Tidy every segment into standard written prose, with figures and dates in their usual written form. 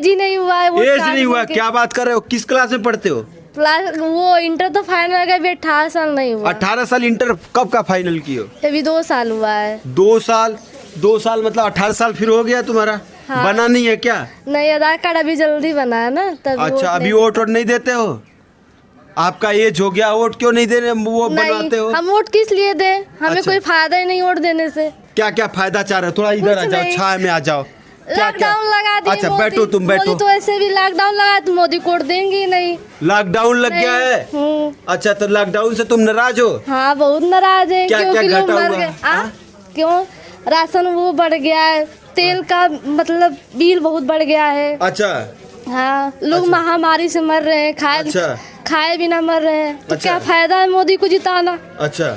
As ही नहीं हुआ है। एज नहीं हुआ? क्या बात कर रहे हो? किस क्लास में पढ़ते हो? वो इंटर तो फाइनल का भी 18 साल नहीं हुआ। 18 साल? इंटर कब का फाइनल किए हो? अभी 2 साल हुआ है। 2 साल? 2 साल मतलब 18 साल फिर हो गया तुम्हारा? हाँ। बना नहीं है क्या? नहीं, आधार कार्ड अभी जल्दी बना है ना, तब। अच्छा, अभी वोट नहीं देते हो? आपका एज हो गया, वोट क्यों नहीं दे रहे? वो बनवाते हो? हम वोट किस लिए दें? हमें अच्छा। कोई फायदा ही नहीं वोट देने से। क्या क्या फायदा चाह रहे हो? थोड़ा इधर आ जाओ, छाया में आ जाओ। लॉकडाउन लगा दिया। अच्छा बैठो, तुम बैठो। मोदी तो ऐसे भी लॉकडाउन लगा तो मोदी वोट देंगे ही नहीं। लॉकडाउन लग गया है? अच्छा, तो लॉकडाउन से तुम नाराज हो? हाँ, बहुत नाराज है। क्या लोग घटा मर हुआ? गए। क्यों? राशन वो बढ़ गया है, तेल का मतलब बिल बहुत बढ़ गया है। अच्छा। हाँ, लोग अच्छा। महामारी से मर रहे हैं, खाए बिना मर रहे हैं। तो अच्छा। क्या फायदा है मोदी को जिताना? अच्छा,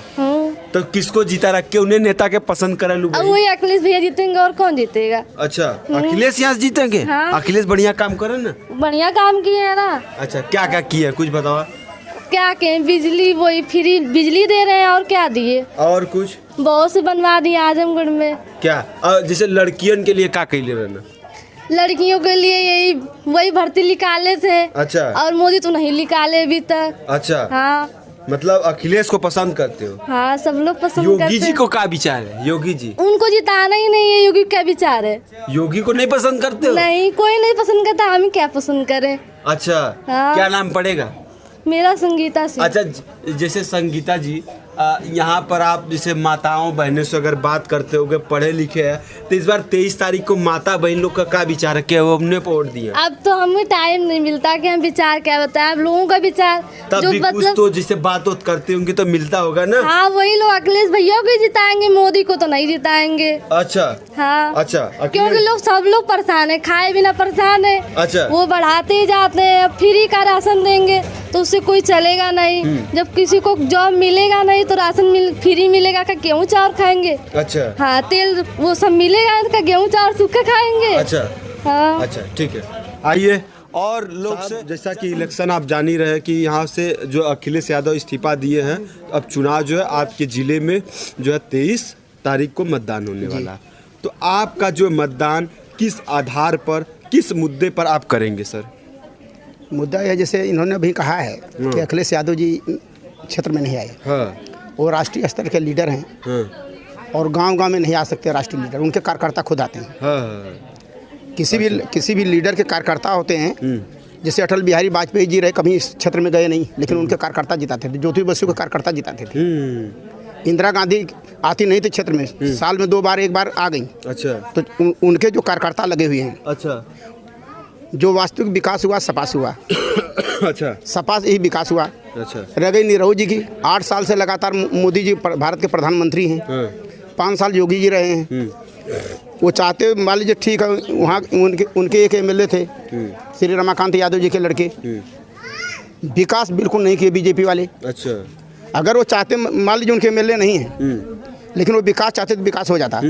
तो किसको जीता रखे? उन्हें नेता के पसंद करा लू? अब वही अखिलेश भैया जीतेंगे, और कौन जीतेगा? अच्छा, अखिलेश यहाँ जीतेंगे? हाँ। अखिलेश बढ़िया काम करे ना? बढ़िया काम किए है ना। अच्छा, क्या क्या किया कुछ बताओ। क्या कहें, बिजली वही फ्री बिजली दे रहे हैं, और क्या दिए? और कुछ बहुत से बनवा दिए आजमगढ़ में। क्या? जैसे लड़कियन के लिए क्या कैले रहना? लड़कियों के लिए यही वही भर्ती निकाले थे। अच्छा। और मोदी तो नहीं निकाले अभी तक। अच्छा। हाँ। मतलब अखिलेश को पसंद करते हो? हाँ, सब लोग पसंद करते हैं। योगी जी को क्या विचार है? योगी जी उनको जिताना ही नहीं है। योगी क्या विचार है? योगी को नहीं पसंद करते हो? नहीं, कोई नहीं पसंद करता, हम क्या पसंद करें। अच्छा। हाँ। क्या नाम पड़ेगा? मेरा संगीता सिंह। अच्छा, जैसे संगीता जी, यहाँ पर आप जैसे माताओं बहनों से अगर बात करते होगे, पढ़े लिखे हैं, तो इस बार 23 तारीख को माता बहन लोग का क्या विचार है? क्या वो हमने वोट दिया? अब तो हमें टाइम नहीं मिलता कि हम विचार क्या बताएं। अब लोगों का विचार तब जो भी कुछ मतलब तो जिससे बात करते होंगे तो मिलता होगा ना? हाँ, वही लोग अखिलेश भैया को जिताएंगे, मोदी को तो नहीं जिताएंगे। अच्छा। हाँ। अच्छा, क्योंकि लोग सब लोग परेशान है, खाए बिना परेशान है। अच्छा। वो बढ़ाते ही जाते हैं। अब फ्री का राशन देंगे तो उससे कोई चलेगा नहीं। जब किसी को जॉब मिलेगा नहीं तो राशन फ्री मिलेगा का गेहूँ चावल खाएंगे। अच्छा। हाँ, तेल वो सब मिलेगा तो गेहूँ चावल सूखे खाएंगे। अच्छा। हाँ। अच्छा, ठीक है, आइए और लोग से। जैसा कि इलेक्शन आप जान ही रहे कि यहाँ से जो अखिलेश यादव इस्तीफा दिए हैं, अब चुनाव जो है आपके ज़िले में जो है 23 तारीख को मतदान होने वाला है। तो आपका जो मतदान किस आधार पर, किस मुद्दे पर आप करेंगे सर? मुद्दा है, जैसे इन्होंने अभी कहा है कि अखिलेश यादव जी क्षेत्र में नहीं आए। हाँ। वो राष्ट्रीय स्तर के लीडर हैं। हाँ। और गांव-गांव में नहीं आ सकते राष्ट्रीय लीडर, उनके कार्यकर्ता खुद आते हैं। हाँ। किसी भी लीडर के कार्यकर्ता होते हैं। जैसे अटल बिहारी वाजपेयी जी रहे, कभी इस क्षेत्र में गए नहीं, लेकिन उनके कार्यकर्ता जिताते थे। ज्योति बसु के कार्यकर्ता जिताते थे। इंदिरा गांधी आती नहीं थी क्षेत्र में, साल में 2 बार 1 बार आ गई। अच्छा। तो उनके जो कार्यकर्ता लगे हुए हैं। अच्छा। जो वास्तविक विकास हुआ सपा से हुआ। अच्छा। सपा से ही विकास हुआ। अच्छा। रह गई निरहू जी की, 8 साल से लगातार मोदी जी भारत के प्रधानमंत्री हैं। 5 साल योगी जी रहे हैं। वो चाहते मान लीजिए, ठीक है, वहाँ उनके एक एमएलए थे, श्री रमाकांत यादव जी के लड़के, विकास बिल्कुल नहीं किए बीजेपी वाले। अच्छा। अगर वो चाहते, मान लीजिए उनके एमएलए नहीं हैं, लेकिन वो विकास चाहते तो विकास हो जाता।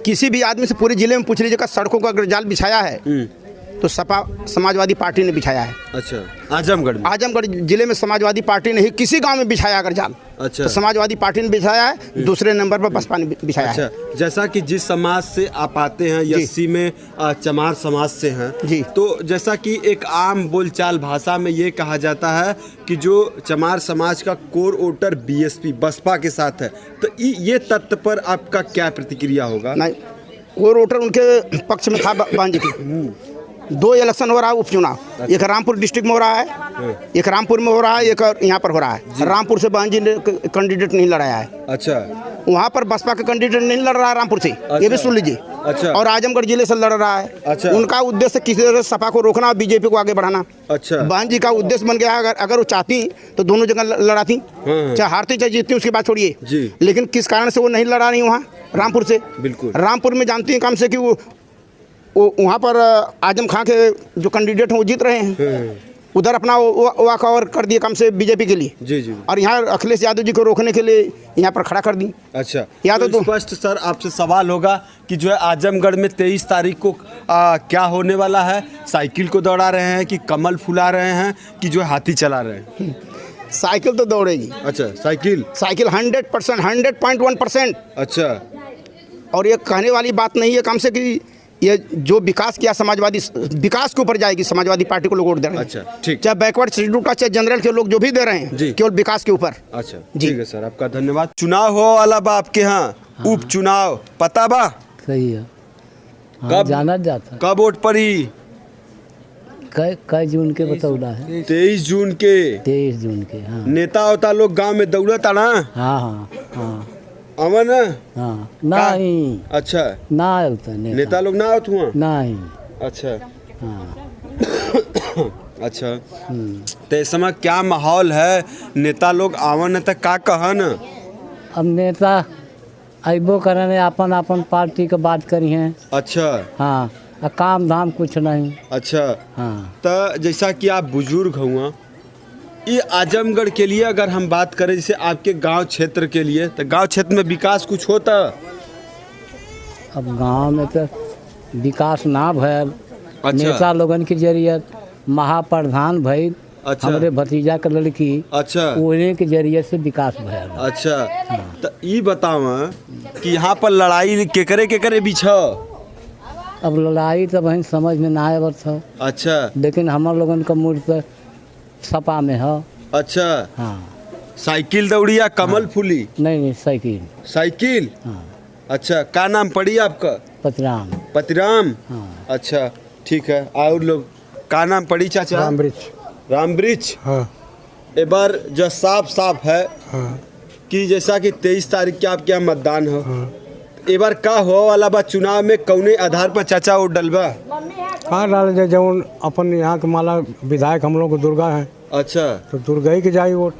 किसी भी आदमी से पूरे जिले में पूछ लीजिएगा, सड़कों का अगर जाल बिछाया है तो सपा समाजवादी पार्टी ने बिछाया है। अच्छा। आजमगढ़ जिले में समाजवादी पार्टी ने ही किसी गांव में बिछाया अगर जाल। अच्छा। तो समाजवादी पार्टी ने बिछाया है, दूसरे नंबर पर बसपा ने बिछाया है। अच्छा। जैसा कि जिस समाज से आप आते हैं, यस्सी में चमार समाज से हैं जी, तो जैसा कि एक आम बोलचाल भाषा में ये कहा जाता है कि जो चमार समाज का कोर वोटर बीएसपी बसपा के साथ है, तो ये तथ्य पर आपका क्या प्रतिक्रिया होगा? नहीं, कोर वोटर उनके पक्ष में था। बांझी की 2 इलेक्शन हो रहा है उपचुनाव। अच्छा। एक रामपुर डिस्ट्रिक्ट में हो रहा है, एक रामपुर में हो रहा है, एक यहाँ पर हो रहा है। रामपुर से बांझी ने कैंडिडेट नहीं लड़ाया है। अच्छा। वहाँ पर बसपा का कैंडिडेट नहीं लड़ रहा है रामपुर से। अच्छा। ये भी सुन लीजिए। अच्छा। और आजमगढ़ जिले से लड़ रहा है। अच्छा। उनका उद्देश्य किसी तरह सपा को रोकना और बीजेपी को आगे बढ़ाना। अच्छा। बांझी का उद्देश्य बन गया। अगर वो चाहती तो दोनों जगह लड़ाती, चाहे हारती चाहे जीतती, उसकी बात छोड़िए। लेकिन किस कारण से वो नहीं लड़ा रही वहाँ रामपुर से? बिल्कुल। रामपुर में जानती हैं कम से कि वो वहाँ पर आजम खां के जो कैंडिडेट हैं वो जीत रहे हैं। उधर अपना वॉक ओवर कर दिए कम से बीजेपी के लिए। जी। और यहाँ अखिलेश यादव जी को रोकने के लिए यहाँ पर खड़ा कर दी। अच्छा। या तो स्पष्ट सर आपसे सवाल होगा कि जो है आजमगढ़ में 23 तारीख को क्या होने वाला है? साइकिल को दौड़ा रहे हैं कि कमल फुला रहे हैं कि जो हाथी चला रहे हैं? साइकिल तो दौड़ेगी। अच्छा। साइकिल 100%, 100.1%। अच्छा। और ये कहने वाली बात नहीं है कम से कि ये जो विकास किया समाजवादी, विकास के ऊपर जाएगी समाजवादी पार्टी को लोग वोट दे रहे हैं। अच्छा, ठीक। चाहे बैकवर्ड शेड्यूल का, चाहे जनरल के लोग जो भी दे रहे हैं, केवल विकास के ऊपर। अच्छा, ठीक है सर, आपका धन्यवाद। चुनाव हो वाला बा आपके यहाँ, उपचुनाव पता बा? सही है। कब जाना जाता? कब वोट पड़ी? कई जून के बतौला है? 23 जून के। 23 जून के। हाँ। नेता होता लोग गांव में दौड़ता ना? हाँ हाँ हाँ अमन। हाँ। नहीं। अच्छा, ना होता नेता लोग ना होत हुआ? नहीं। अच्छा। हाँ। अच्छा, तो इस समय क्या माहौल है? नेता लोग आवन तक का कहन? अब नेता अबो करने अपन अपन पार्टी के बात करी हैं। अच्छा। हाँ, काम धाम कुछ नहीं। अच्छा। हाँ। तो जैसा कि आप बुजुर्ग हुआ, ये आजमगढ़ के लिए अगर हम बात करें, जैसे आपके गांव क्षेत्र के लिए, तो गांव क्षेत्र में विकास कुछ होता? अब गांव में तो विकास ना भयल। अच्छा। नेता लोगन के जरिए महाप्रधान भइल। अच्छा। हमारे भतीजा के लड़की। अच्छा। उन्हीं के जरिए से विकास भयल। अच्छा। तो ये बतावा कि यहाँ पर लड़ाई केकरे केकरे बीच है? अब लड़ाई तो बहन समझ में ना आवत था। अच्छा। लेकिन हमार लोगन का मूड तो सपा में है। अच्छा। हाँ। साइकिल दौड़ी या कमल फूली? नहीं, साइकिल। साइकिल। हाँ। अच्छा, का नाम पड़ी आपका? पतराम। पतिराम। हाँ। अच्छा, ठीक है। और लोग का नाम पड़ी चाचा? रामवृक्ष। रामवृक्ष। हाँ। एक बार जो साफ है हाँ। कि जैसा कि 23 तारीख के आपके यहाँ मतदान हो, एक बार का हो वाला बा चुनाव में, कौने आधार पर चाचा वोट डलबा? कहाँ डाल दे जौन अपन यहाँ के माला विधायक हम लोग को दुर्गा है। अच्छा। तो दुर्गा ही के जाई वोट।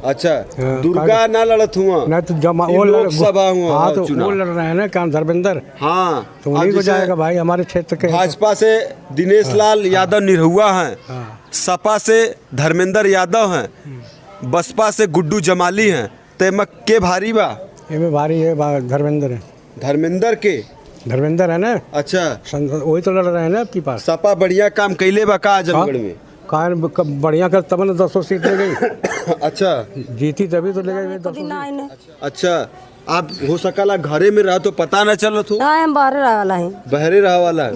अच्छा। हाँ, दुर्गा ना लड़त हुआ? नहीं तो जमा ये वो लोकसभा हुआ। हाँ, तो चुनाव वो लड़ रहे हैं ना, काम धर्मेंद्र। हाँ, तो उन्हीं को जाएगा भाई, हमारे क्षेत्र के। भाजपा से दिनेश लाल यादव निरहुआ हैं, सपा से धर्मेंद्र यादव हैं, बसपा से गुड्डू जमाली हैं। तो के भारी बा? इनमें भारी है धर्मेंद्र है। धर्मेंद्र के? धर्मेंद्र है ना। अच्छा। वही तो लड़ रहे हैं ना आपके पास। सपा बढ़िया काम कैले बा का आजमगढ़ में? बढ़िया कर तब न 200 सीट ले गई। अच्छा। जीती तभी तो ले गई 200। अच्छा, आप हो सकला घरे में रहा तो पता न चलत हो? हम बाहर रहा वाला है। बहरे रहा वाला है।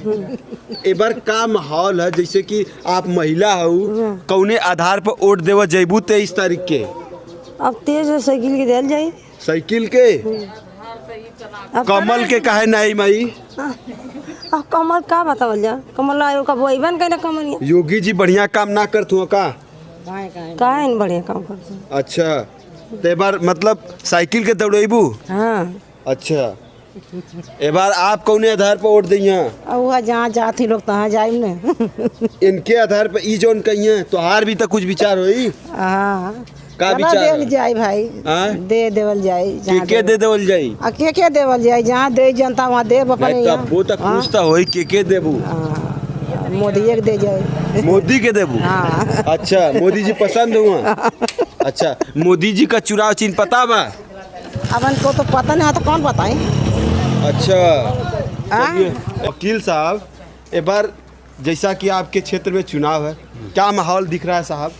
एक बार का माहौल है, जैसे कि आप महिला हो, कौने आधार पर वोट देवा जैबू 23 तारीख के? अब तेज साइकिल के दिल जाए। साइकिल के? कमल के काहे नहीं माई? अब कमल का बतावल जा? कमल आयो का बोईबन कहना कमल। योगी जी बढ़िया काम ना करत हुआ का? काहे न बढ़िया काम करते। अच्छा, ते बार मतलब साइकिल के दौड़ेबू? हाँ। अच्छा, ए बार आप कौने आधार पर वोट दिया? अब जहाँ जाती लोग तहाँ जाए न। इनके आधार पर ई जोन कहिए तो हार भी तो कुछ विचार होई? हाँ, का विचार देवल जाए भाई। दे देवल जाए। के दे देवल जाई? के देवल जाए, जहाँ दे जनता वहाँ देव अपने। वो तक कुछ तो होई के देबू? मोदी के दे जाए। मोदी के देबू? हाँ। अच्छा, मोदी जी पसंद हुआ? अच्छा, मोदी जी का चुनाव चिन्ह पता बा? अपन को तो पता नहीं है, तो कौन बताए? अच्छा। वकील साहब, एक बार जैसा कि आपके क्षेत्र में चुनाव है, क्या माहौल दिख रहा है साहब?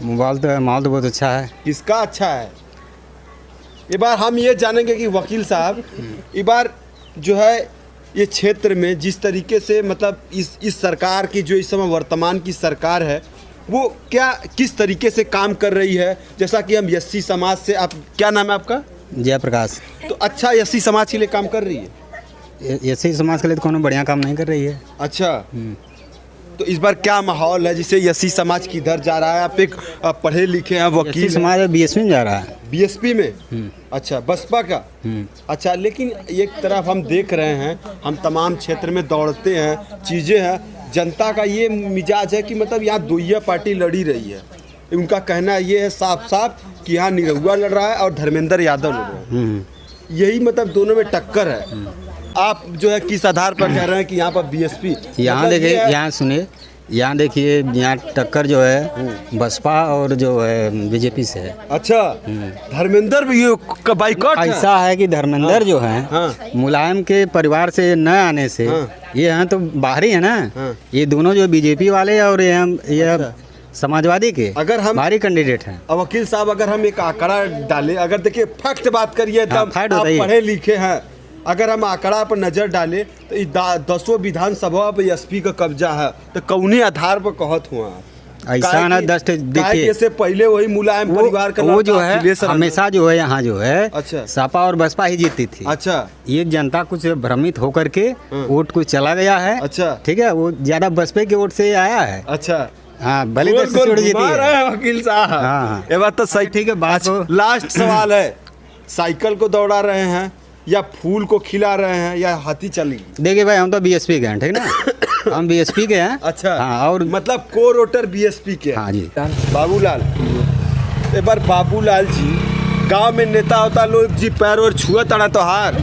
माहौल तो बहुत अच्छा है। किसका अच्छा है? एक बार हम ये जानेंगे कि वकील साहब, एक बार जो है ये क्षेत्र में जिस तरीके से मतलब इस सरकार की जो इस समय वर्तमान की सरकार है, वो क्या किस तरीके से काम कर रही है? जैसा कि हम एससी समाज से, आप क्या नाम है आपका? जयप्रकाश। तो अच्छा, एससी समाज के लिए काम कर रही है? एससी समाज के लिए तो कोनो बढ़िया काम नहीं कर रही है। अच्छा। तो इस बार क्या माहौल है? जैसे एससी समाज किधर जा रहा है? आप एक पढ़े लिखे हैं, वकील समाज बीएसपी में जा रहा है। बीएसपी में? अच्छा, बसपा का? अच्छा, लेकिन एक तरफ हम देख रहे हैं, हम तमाम क्षेत्र में दौड़ते हैं, चीज़ें हैं, जनता का ये मिजाज है कि मतलब यहाँ दोइया पार्टी लड़ी रही है। उनका कहना ये है साफ साफ कि यहाँ निरहुआ लड़ रहा है और धर्मेंद्र यादव लड़ रहे हैं। यही मतलब दोनों में टक्कर है। आप जो है किस आधार पर कह रहे हैं कि यहाँ पर बीएसपी? यहाँ देखिए, यहाँ सुनिए, यहाँ देखिए, यहाँ टक्कर जो है बसपा और जो है बीजेपी से है। अच्छा, धर्मेंद्र भी का बाइकॉट ऐसा है कि धर्मेंद्र जो है मुलायम के परिवार से न आने से ये हैं तो बाहरी है ना। ये दोनों जो बीजेपी वाले और ये समाजवादी के अगर हम बाहरी कैंडिडेट हैं। वकील साहब, अगर हम एक आंकड़ा डालें, अगर देखिए फैक्ट बात करिए, तब आप फैक्ट बताइए। पढ़े लिखे हैं, अगर हम आंकड़ा पर नजर डालें तो 10 विधानसभा पर एसपी का कब्जा है, तो कौने आधार पर कहत हुआ ऐसा ना 10 देखिए, इससे पहले वही मुलायम परिवार का वो जो लड़का है अखिलेश हमेशा जो है यहाँ जो है अच्छा। सपा और बसपा ही जीतती थी। अच्छा, ये जनता कुछ भ्रमित होकर के वोट कुछ चला गया है। अच्छा, ठीक है, वो ज्यादा बसपा के वोट से आया है। अच्छा, हाँ, भले 10 सीट जीती है वकील साहब। हाँ, ये बात तो सही। ठीक है, बात लास्ट सवाल है, साइकिल को दौड़ा रहे हैं या फूल को खिला रहे हैं या हाथी चलेगी? देखिए भाई, हम तो बीएसपी के हैं, ठीक ना, हम बीएसपी के हैं। अच्छा, हाँ, और मतलब को वोटर बीएसपी के हैं। हाँ जी। बाबूलाल, एक बार बाबूलाल जी गांव में नेता होता लोग जी पैर और छुआ तड़ा तो हार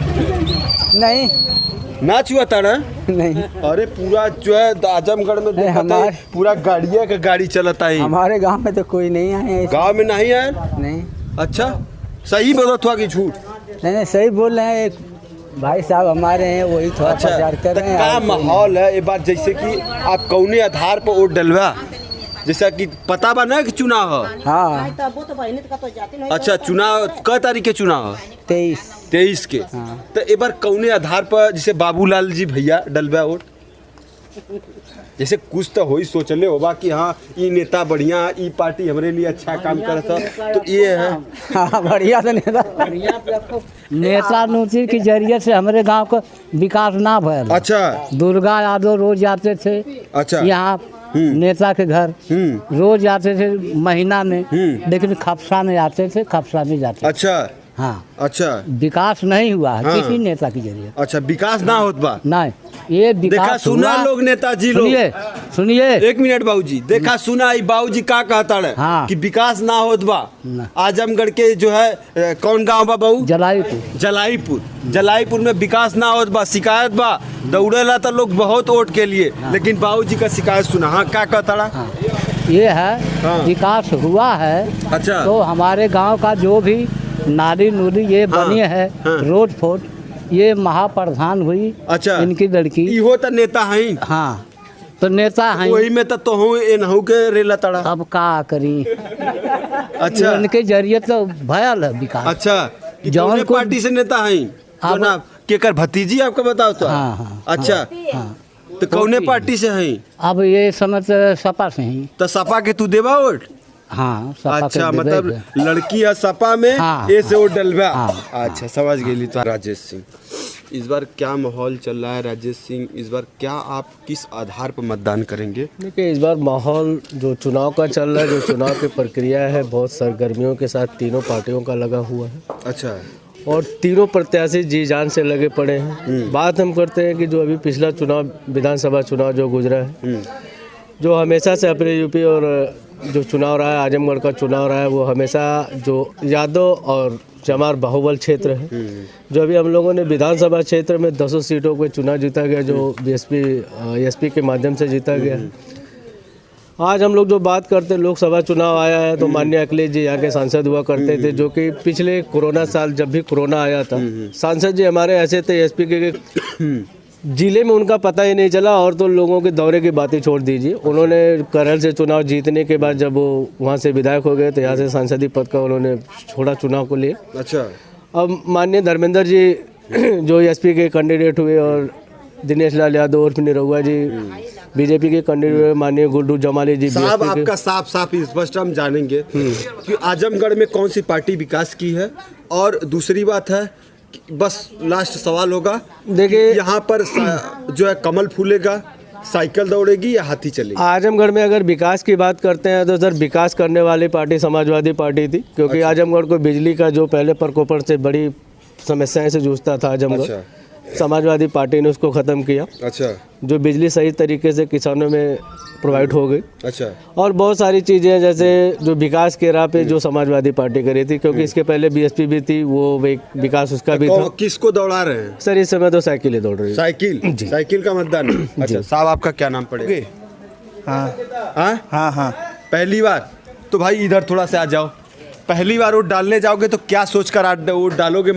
नहीं ना छुआ तड़ा नहीं। अरे पूरा जो है आजमगढ़ में देखता है, पूरा गाड़िया का गाड़ी चलता है। हमारे गांव में तो कोई नहीं आए। गांव में नहीं आए? नहीं। अच्छा, सही बोलत हुआ कि झूठ? नहीं, सही बोल रहे हैं, एक भाई साहब हमारे हैं, वही थोड़ा प्रचार कर रहे हैं। क्या माहौल है ये बात, जैसे कि आप कौने आधार पर वोट डलवा, जैसा कि पता बा ना कि चुनाव है? हाँ। अच्छा, चुनाव क तारीख के चुनाव है? 23 के। तो एक बार कौने आधार पर जैसे बाबूलाल जी भैया डलवा वोट, जैसे कुछ तो हो ही सोचले होगा कि हाँ ये नेता बढ़िया, ये पार्टी हमारे लिए अच्छा काम करता, तो ये है। हाँ, बढ़िया तो नेता नूची के जरिए से हमारे गांव का विकास ना भयल। अच्छा, दुर्गा यादव रोज जाते थे। अच्छा, यहाँ नेता के घर रोज जाते थे महीना में, लेकिन खपसा में आते थे, खपसा में जाते। अच्छा, हाँ। अच्छा, विकास नहीं हुआ है हाँ। किसी नेता के जरिए। अच्छा, विकास ना होत बा? नहीं, ये देखा विकास सुना हुआ। लोग नेताजी लोग, सुनिए 1 मिनट बाबूजी, देखा सुना बाबूजी का कहता है हाँ। कि विकास ना होत बा। आजमगढ़ के जो है कौन गांव बा बाबू? जलाईपुर में विकास ना होत बा, शिकायत बा, दौड़ेला तो लोग बहुत वोट के लिए, लेकिन बाबूजी का शिकायत सुना। हाँ, क्या कहता है? ये है विकास हुआ है। अच्छा, तो हमारे गांव का जो भी नाली नूली ये बनी है, रोड फोड ये महाप्रधान हुई। अच्छा, इनकी लड़की इहो तो नेता है। हाँ, तो नेता है वही में तो हूँ एनहू के रेला तड़ा। अब का करी? अच्छा, इनके जरिए तो भयल है विकास। अच्छा, जौन पार्टी से नेता है आप केकर भतीजी आपका बताओ तो? हाँ, हाँ, अच्छा, हाँ। तो कौने पार्टी से हैं? अब ये समझ सपा से ही। तो सपा के तू देवा वोट? हाँ, सपा अच्छा, के मतलब लड़की है सपा में, हाँ, ए से वोट डलवा। हाँ, अच्छा, समझ गई। तो राजेश सिंह, इस बार क्या माहौल चल रहा है? राजेश सिंह, इस बार क्या आप किस आधार पर मतदान करेंगे? देखिए, इस बार माहौल जो चुनाव का चल रहा है, जो चुनाव की प्रक्रिया है, बहुत सरगर्मियों के साथ तीनों पार्टियों का लगा हुआ है। अच्छा, और तीनों प्रत्याशी जी जान से लगे पड़े हैं। बात हम करते हैं कि जो अभी पिछला चुनाव, विधानसभा चुनाव जो गुजरा है, जो हमेशा से अपने यूपी और जो चुनाव रहा है, आजमगढ़ का चुनाव रहा है, वो हमेशा जो यादव और चमार बाहुबल क्षेत्र है। जो अभी हम लोगों ने विधानसभा क्षेत्र में 200 सीटों को चुनाव जीता गया, जो बीएसपी एसपी के माध्यम से जीता गया। आज हम लोग जो बात करते हैं, लोकसभा चुनाव आया है, तो माननीय अखिलेश जी यहाँ के सांसद हुआ करते थे, जो कि पिछले कोरोना साल जब भी कोरोना आया था, सांसद जी हमारे ऐसे थे एसपी के जिले में उनका पता ही नहीं चला। और तो लोगों के दौरे की बातें छोड़ दीजिए, उन्होंने करहल से चुनाव जीतने के बाद जब वो वहाँ से विधायक हो गए, तो यहाँ से सांसदीय पद का उन्होंने छोड़ा चुनाव को लिए। अच्छा, अब माननीय धर्मेंद्र जी जो एसपी के कैंडिडेट हुए, और दिनेश लाल यादव और निरहुआ जी बीजेपी के कैंडिडेट, माननीय गुड्डू जमाली जी। साहब, आपका साफ स्पष्ट हम जानेंगे कि आजमगढ़ में कौन सी पार्टी विकास की है। और दूसरी बात है, बस लास्ट सवाल होगा, देखिए यहाँ पर जो है कमल फूलेगा, साइकिल दौड़ेगी या हाथी चलेगी? आजमगढ़ में अगर विकास की बात करते हैं तो सर विकास करने वाली पार्टी समाजवादी पार्टी थी, क्योंकि अच्छा। आजमगढ़ को बिजली का जो पहले प्रकोपण से बड़ी समस्याएं से जूझता था आजमगढ़, अच्छा। समाजवादी पार्टी ने उसको ख़त्म किया। अच्छा, जो बिजली सही तरीके से किसानों में प्रोवाइड हो गई। अच्छा, और बहुत सारी चीज़ें जैसे जो विकास के राह पे जो समाजवादी पार्टी करी थी, क्योंकि इसके पहले बीएसपी भी थी, वो विकास उसका भी था। किसको दौड़ा रहे हैं सर? इस समय तो साइकिल ही दौड़ रही है। साइकिल का मतदान। अच्छा साहब, आपका क्या नाम पड़ेगा? हाँ, पहली बार तो भाई इधर थोड़ा सा आ जाओ। पहली बार वोट डालने जाओगे तो क्या सोचकर वोट डालोगे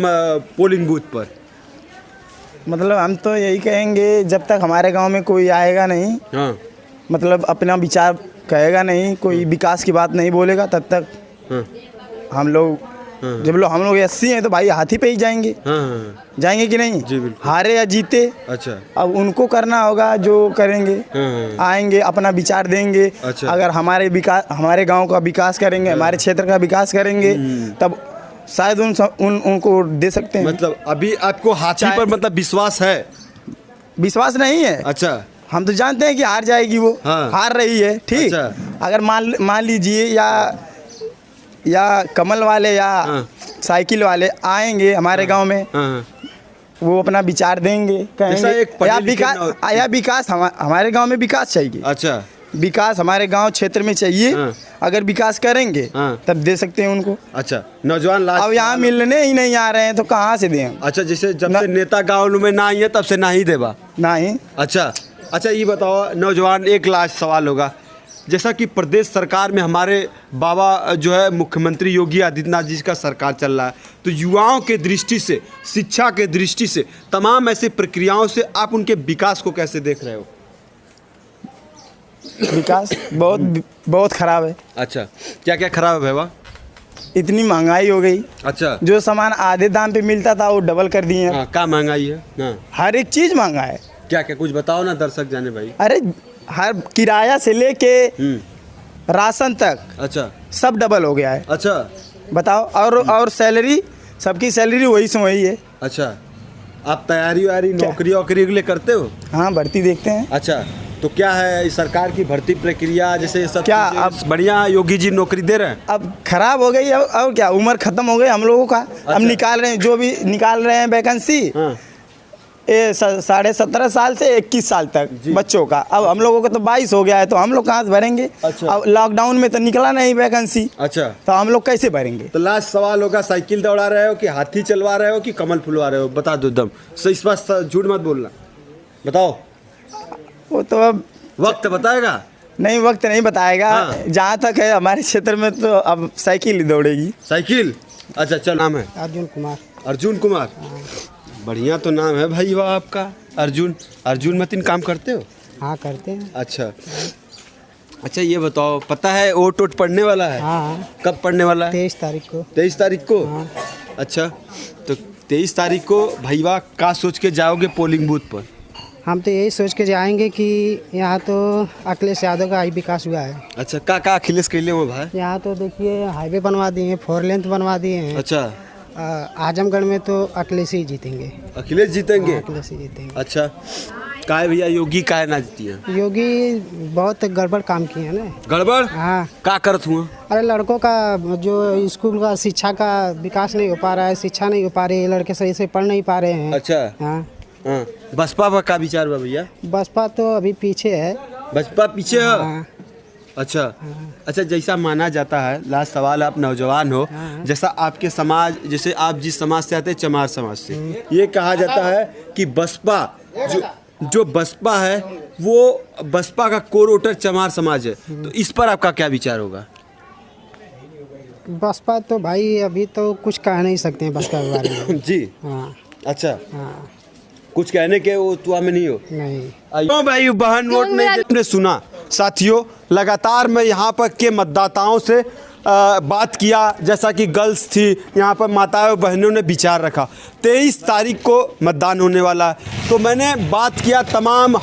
पोलिंग बूथ पर? मतलब हम तो यही कहेंगे, जब तक हमारे गांव में कोई आएगा नहीं, हाँ, मतलब अपना विचार कहेगा नहीं, कोई विकास की बात नहीं बोलेगा, तब तक हम लोग जब लोग हम लोग 80 हैं तो भाई हाथी पे ही जाएंगे। जाएंगे कि नहीं? जी बिल्कुल। हारे या जीते, अच्छा, अब उनको करना होगा जो करेंगे। आएंगे, अपना विचार देंगे। अच्छा। अगर हमारे गांव का विकास करेंगे, हमारे क्षेत्र का विकास करेंगे, तब शायद उनको दे सकते हैं। मतलब अभी आपको हाथी पर मतलब विश्वास है? विश्वास नहीं है। अच्छा, हम तो जानते हैं कि हार जाएगी वो। हार रही है, ठीक। अगर मान लीजिए या कमल वाले या साइकिल वाले आएंगे हमारे गांव में, वो अपना विचार देंगे, कहेंगे या विकास हमारे गांव में विकास चाहिए। अच्छा, विकास हमारे गांव क्षेत्र में चाहिए। अगर विकास करेंगे तब दे सकते हैं उनको। अच्छा, नौजवान अब यहाँ मिलने ही नहीं आ रहे हैं तो कहाँ से दें? अच्छा, जैसे जब से नेता गाँव में ना आई है तब से ना ही देवा ना ही। अच्छा, ये बताओ नौजवान, एक लास्ट सवाल होगा। जैसा कि प्रदेश सरकार में हमारे बाबा जो है मुख्यमंत्री योगी आदित्यनाथ जी का सरकार चल रहा है, तो युवाओं के दृष्टि से, शिक्षा के दृष्टि से, तमाम ऐसी प्रक्रियाओं से आप उनके विकास को कैसे देख रहे हो? विकास बहुत खराब है। अच्छा, क्या क्या खराब है? इतनी महंगाई हो गई। अच्छा, जो सामान आधे दाम पे मिलता था वो डबल कर दिए हैं। क्या महंगाई है? हर एक चीज महंगा है। क्या क्या कुछ बताओ ना, दर्शक जाने भाई। अरे हर किराया से लेके राशन तक, अच्छा, सब डबल हो गया है। अच्छा, बताओ। और सैलरी, सबकी सैलरी वही से वही है। अच्छा, आप तैयारी नौकरी वोकरी के लिए करते हो? हाँ, भर्ती देखते हैं। अच्छा, तो क्या है इस सरकार की भर्ती प्रक्रिया, जैसे सब क्या अब बढ़िया योगी जी नौकरी दे रहे हैं? अब खराब हो गई। अब क्या, उम्र खत्म हो गई हम लोगों का। अच्छा। अब निकाल रहे हैं, जो भी निकाल रहे हैं वैकेंसी, 17.5 साल से 21 साल तक बच्चों का। अब हम लोगों का तो 22 हो गया है, तो हम लोग कहाँ से भरेंगे? अच्छा। अब लॉकडाउन में तो निकला नहीं वैकेंसी। अच्छा, तो हम लोग कैसे भरेंगे? तो लास्ट सवाल होगा, साइकिल दौड़ा रहे हो कि हाथी चलवा रहे हो कि कमल फुलवा रहे हो? बता दो दम सही, इस बात झूठ मत बोलना, बताओ। वो तो अब वक्त बताएगा। नहीं, वक्त नहीं बताएगा। जहाँ तक है हमारे क्षेत्र में तो अब साइकिल ही दौड़ेगी। साइकिल? अच्छा, चल, नाम है? अर्जुन कुमार। अर्जुन कुमार, बढ़िया तो नाम है भाई वाह आपका। अर्जुन में 3 काम करते हो? हाँ, करते हैं। अच्छा, ये बताओ, पता है वोट पड़ने वाला है? हाँ। कब पड़ने वाला है? 23 तारीख को। 23 तारीख को? हाँ। अच्छा, तो 23 तारीख को भैया क्या सोच के जाओगे पोलिंग बूथ पर? हम तो यही सोच के जाएंगे कि यहाँ तो अखिलेश यादव का ही विकास हुआ है। अच्छा, क्या अखिलेश के लिए भाई? यहाँ तो देखिए हाईवे बनवा दिए, 4 लेन बनवा दिए हैं। अच्छा, आजमगढ़ में तो अखिलेश ही जीतेंगे। अखिलेश जीतेंगे? अखिलेश ही जीतेंगे। अच्छा, काहे भैया योगी काहे ना जीती है? योगी बहुत गड़बड़ काम किए हैं ना। गड़बड़? हाँ। क्या करत हुआ? अरे लड़कों का जो स्कूल का शिक्षा का विकास नहीं हो पा रहा है, शिक्षा नहीं हो पा रही है, लड़के सही से पढ़ नहीं पा रहे हैं। अच्छा। हाँ। बसपा पर का विचार बा भैया? बसपा तो अभी पीछे है। बसपा पीछे है? हाँ। अच्छा, जैसा माना जाता है, लास्ट सवाल, आप नौजवान हो, जैसा आपके समाज, जैसे आप जिस समाज से आते हैं, चमार समाज से, ये कहा जाता है कि बसपा जो बसपा है वो बसपा का कोर वोटर चमार समाज है, तो इस पर आपका क्या विचार होगा? बसपा तो भाई अभी तो कुछ कह नहीं सकते हैं बसपा के बारे में। जी। हाँ। अच्छा। हाँ। कुछ कहने के वो तुआ में नहीं हो? नहीं। भाई बहन वोट नहीं आपने सुना। साथियों, लगातार मैं यहाँ पर के मतदाताओं से बात किया, जैसा कि गर्ल्स थी यहाँ पर, माताओं बहनों ने विचार रखा। 23 तारीख को मतदान होने वाला है, तो मैंने बात किया तमाम,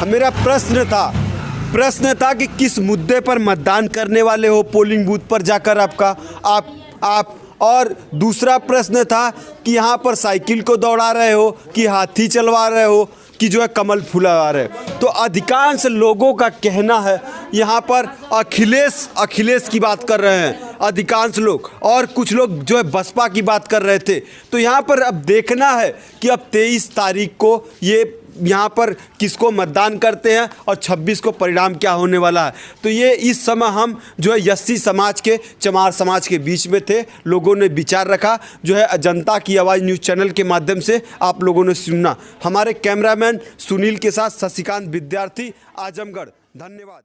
मेरा प्रश्न था कि किस मुद्दे पर मतदान करने वाले हो पोलिंग बूथ पर जाकर आप और दूसरा प्रश्न था कि यहाँ पर साइकिल को दौड़ा रहे हो कि हाथी चलवा रहे हो कि जो है कमल फुलवा रहे हो। तो अधिकांश लोगों का कहना है यहाँ पर अखिलेश की बात कर रहे हैं अधिकांश लोग, और कुछ लोग जो है बसपा की बात कर रहे थे। तो यहाँ पर अब देखना है कि अब 23 तारीख को ये यहाँ पर किसको मतदान करते हैं और 26 को परिणाम क्या होने वाला है। तो ये इस समय हम जो है यस्सी समाज के, चमार समाज के बीच में थे, लोगों ने विचार रखा, जो है जनता की आवाज़ न्यूज़ चैनल के माध्यम से आप लोगों ने सुनना। हमारे कैमरामैन सुनील के साथ शशिकांत विद्यार्थी, आजमगढ़। धन्यवाद।